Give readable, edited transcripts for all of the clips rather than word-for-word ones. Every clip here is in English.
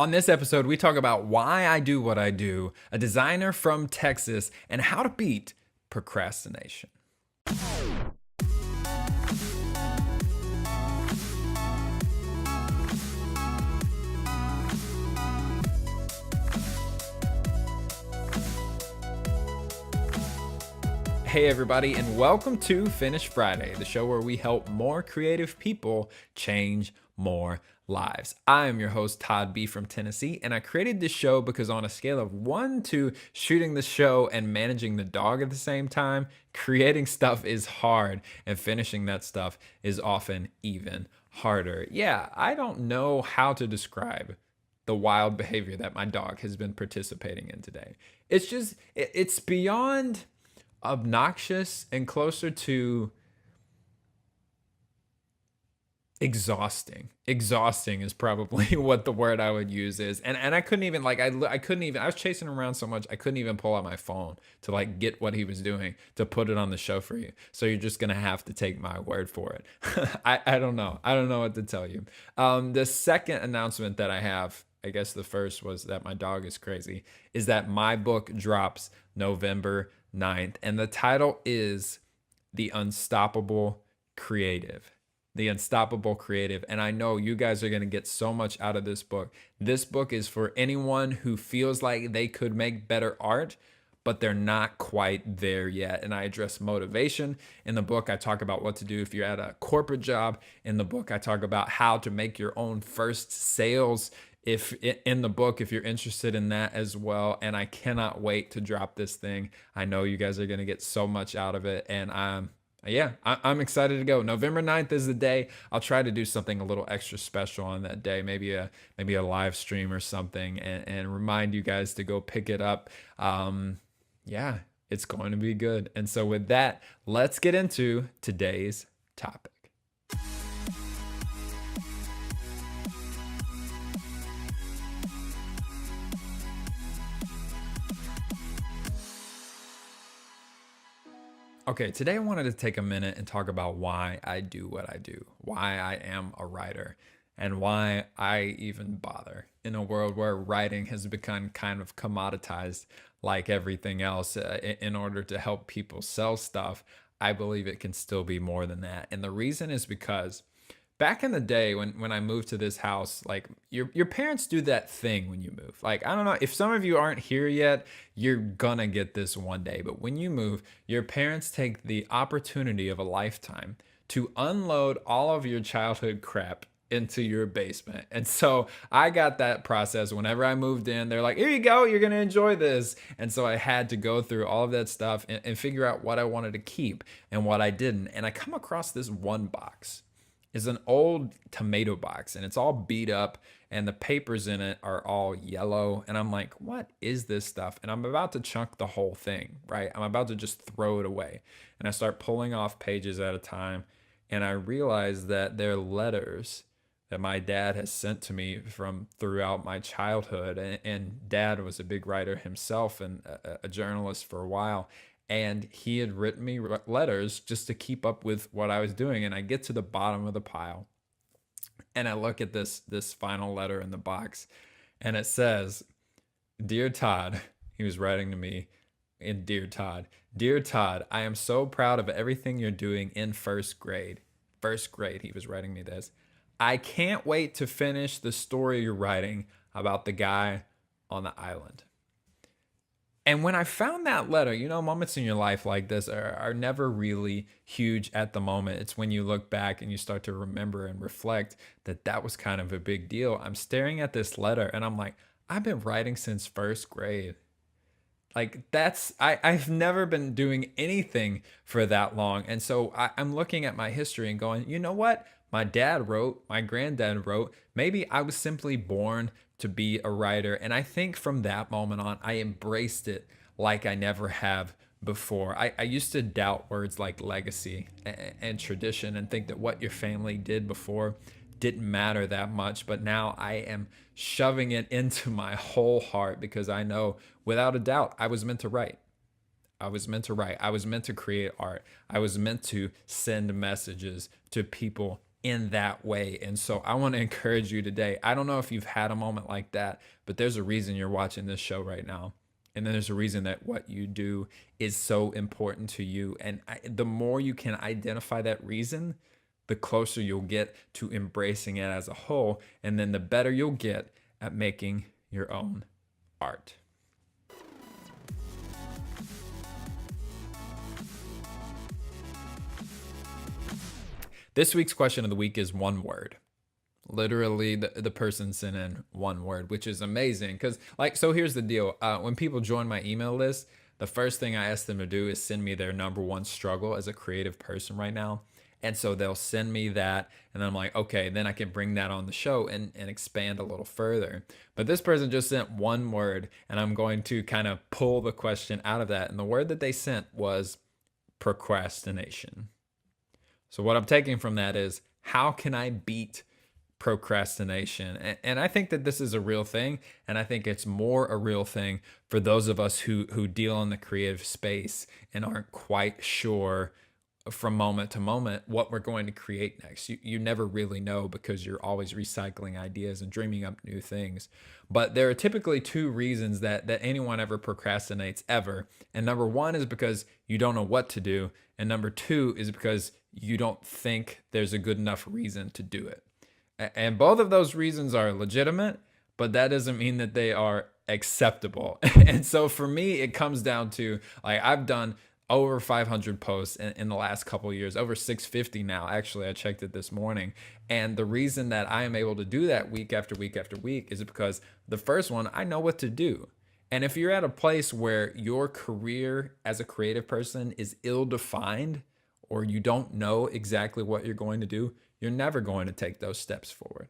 On this episode, we talk about why I do what I do, a designer from Texas, and how to beat procrastination. Hey, everybody, and welcome to Finish Friday, the show where we help more creative people change more lives. I am your host, Todd B. from Tennessee, and I created this show because on a scale of 1 to shooting the show and managing the dog at the same time, creating stuff is hard, and finishing that stuff is often even harder. Yeah, I don't know how to describe the wild behavior that my dog has been participating in today. It's beyond obnoxious and closer to exhausting is probably what the word I would use is. And I couldn't even I couldn't even, I was chasing him around so much I couldn't even pull out my phone to get what he was doing to put it on the show for you. So you're just gonna have to take my word for it. I don't know what to tell you. The second announcement that I have, I guess the first was that my dog is crazy, is that my book drops November 9th, and the title is The Unstoppable Creative. The Unstoppable Creative. And I know you guys are going to get so much out of this book. This book is for anyone who feels like they could make better art, but they're not quite there yet. And I address motivation. In the book, I talk about what to do if you're at a corporate job. In the book, I talk about how to make your own first sales if in the book, if you're interested in that as well. And I cannot wait to drop this thing. I know you guys are going to get so much out of it. And I'm excited to go. November 9th is the day. I'll try to do something a little extra special on that day, maybe a live stream or something, and remind you guys to go pick it up. Yeah, it's going to be good. And so with that, let's get into today's topic. Okay, today I wanted to take a minute and talk about why I do what I do, why I am a writer, and why I even bother in a world where writing has become kind of commoditized like everything else. In order to help people sell stuff, I believe it can still be more than that. And the reason is because back in the day when I moved to this house, like your parents do that thing when you move. Like, I don't know if some of you aren't here yet, you're gonna get this one day. But when you move, your parents take the opportunity of a lifetime to unload all of your childhood crap into your basement. And so I got that process whenever I moved in. They're like, here you go, you're gonna enjoy this. And so I had to go through all of that stuff and figure out what I wanted to keep and what I didn't. And I come across this one box. Is an old tomato box, and it's all beat up, and the papers in it are all yellow. And I'm like, what is this stuff? And I'm about to chunk the whole thing, right? I'm about to just throw it away. And I start pulling off pages at a time, and I realize that they're letters that my dad has sent to me from throughout my childhood. And dad was a big writer himself and a journalist for a while. And he had written me letters just to keep up with what I was doing. And I get to the bottom of the pile and I look at this final letter in the box, and it says, "Dear Todd," he was writing to me in Dear Todd, I am so proud of everything you're doing in first grade. First grade, he was writing me this. I can't wait to finish the story you're writing about the guy on the island. And when I found that letter, moments in your life like this are never really huge at the moment. It's when you look back and you start to remember and reflect that that was kind of a big deal. I'm staring at this letter and I'm like, I've been writing since first grade. Like I've never been doing anything for that long. And so I'm looking at my history and going, you know what? My dad wrote, my granddad wrote, maybe I was simply born to be a writer. And I think from that moment on, I embraced it like I never have before. I used to doubt words like legacy and tradition and think that what your family did before didn't matter that much. But now I am shoving it into my whole heart because I know without a doubt I was meant to write. I was meant to create art. I was meant to send messages to people in that way. And so I want to encourage you today. I don't know if you've had a moment like that, but there's a reason you're watching this show right now. And then there's a reason that what you do is so important to you. And the more you can identify that reason, the closer you'll get to embracing it as a whole. And then the better you'll get at making your own art. This week's question of the week is one word. Literally, the person sent in one word, which is amazing. Because, like, so here's the deal. When people join my email list, the first thing I ask them to do is send me their number one struggle as a creative person right now. And so they'll send me that, and I'm like, okay, then I can bring that on the show and expand a little further. But this person just sent one word, and I'm going to kind of pull the question out of that. And the word that they sent was procrastination. So what I'm taking from that is, how can I beat procrastination? And I think that this is a real thing, and I think it's more a real thing for those of us who deal in the creative space and aren't quite sure from moment to moment what we're going to create next. You never really know because you're always recycling ideas and dreaming up new things. But there are typically two reasons that anyone ever procrastinates ever. And number one is because you don't know what to do. And number two is because you don't think there's a good enough reason to do it. And both of those reasons are legitimate, but that doesn't mean that they are acceptable. And so for me, it comes down to, like, I've done over 500 posts in the last couple of years, over 650 now. Actually, I checked it this morning. And the reason that I am able to do that week after week after week is because the first one, I know what to do. And if you're at a place where your career as a creative person is ill-defined, or you don't know exactly what you're going to do, you're never going to take those steps forward.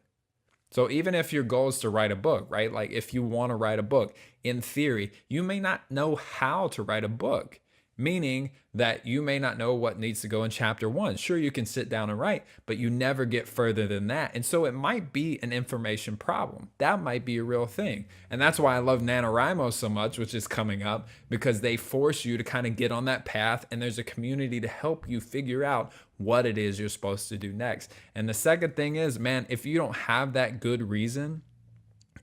So even if your goal is to write a book, right? Like if you want to write a book, in theory, you may not know how to write a book, meaning that you may not know what needs to go in chapter one. Sure, you can sit down and write, but you never get further than that. And so it might be an information problem. That might be a real thing. And that's why I love NaNoWriMo so much, which is coming up, because they force you to kind of get on that path, and there's a community to help you figure out what it is you're supposed to do next. And the second thing is, man, if you don't have that good reason,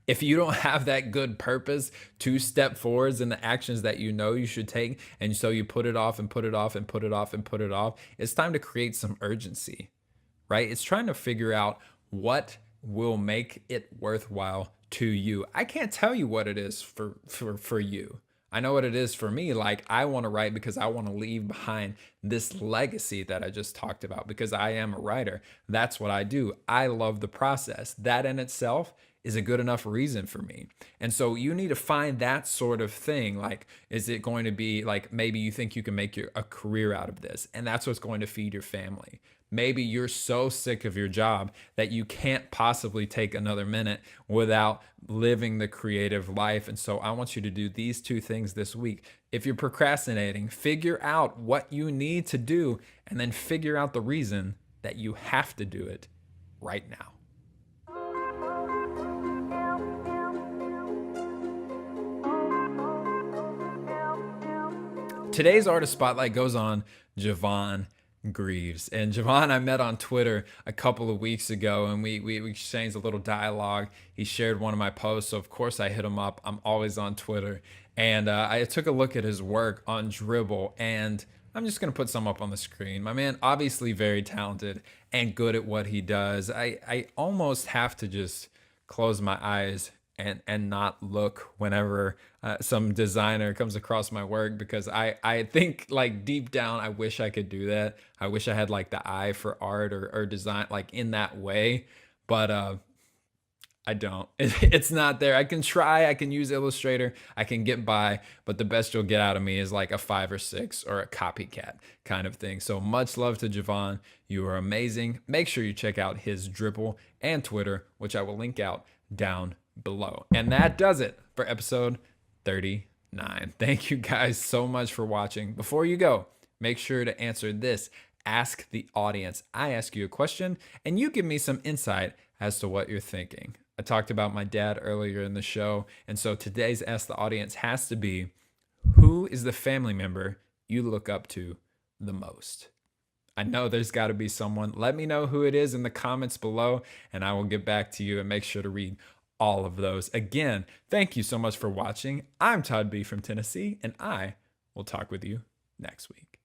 if you don't have that good purpose to step forwards in the actions that you know you should take, and so you put it off and put it off and put it off and put it off, it's time to create some urgency, right? It's trying to figure out what will make it worthwhile to you. I can't tell you what it is for you. I know what it is for me. Like, I want to write because I want to leave behind this legacy that I just talked about, because I am a writer. That's what I do. I love the process. That in itself is a good enough reason for me. And so you need to find that sort of thing. Like, is it going to be like, maybe you think you can make a career out of this, and that's what's going to feed your family. Maybe you're so sick of your job that you can't possibly take another minute without living the creative life. And so I want you to do these two things this week. If you're procrastinating, figure out what you need to do, and then figure out the reason that you have to do it right now. Today's artist spotlight goes on Javon Greaves. And Javon, I met on Twitter a couple of weeks ago, and we exchanged a little dialogue. He shared one of my posts, so of course I hit him up. I'm always on Twitter. And I took a look at his work on Dribbble, and I'm just going to put some up on the screen. My man, obviously very talented and good at what he does. I almost have to just close my eyes and not look whenever some designer comes across my work, because I think, like, deep down, I wish I could do that. I wish I had like the eye for art or design, like, in that way, but I don't. It's not there. I can try, I can use Illustrator, I can get by, but the best you'll get out of me is like a 5 or 6 or a copycat kind of thing. So much love to Javon. You are amazing. Make sure you check out his Dribbble and Twitter, which I will link out down below. And that does it for episode 39. Thank you guys so much for watching. Before you go, make sure to answer this Ask the Audience. I ask you a question and you give me some insight as to what you're thinking. I talked about my dad earlier in the show, and so today's Ask the Audience has to be, who is the family member you look up to the most? I know there's got to be someone. Let me know who it is in the comments below, and I will get back to you and make sure to read all of those. Again, thank you so much for watching. I'm Todd B from Tennessee, and I will talk with you next week.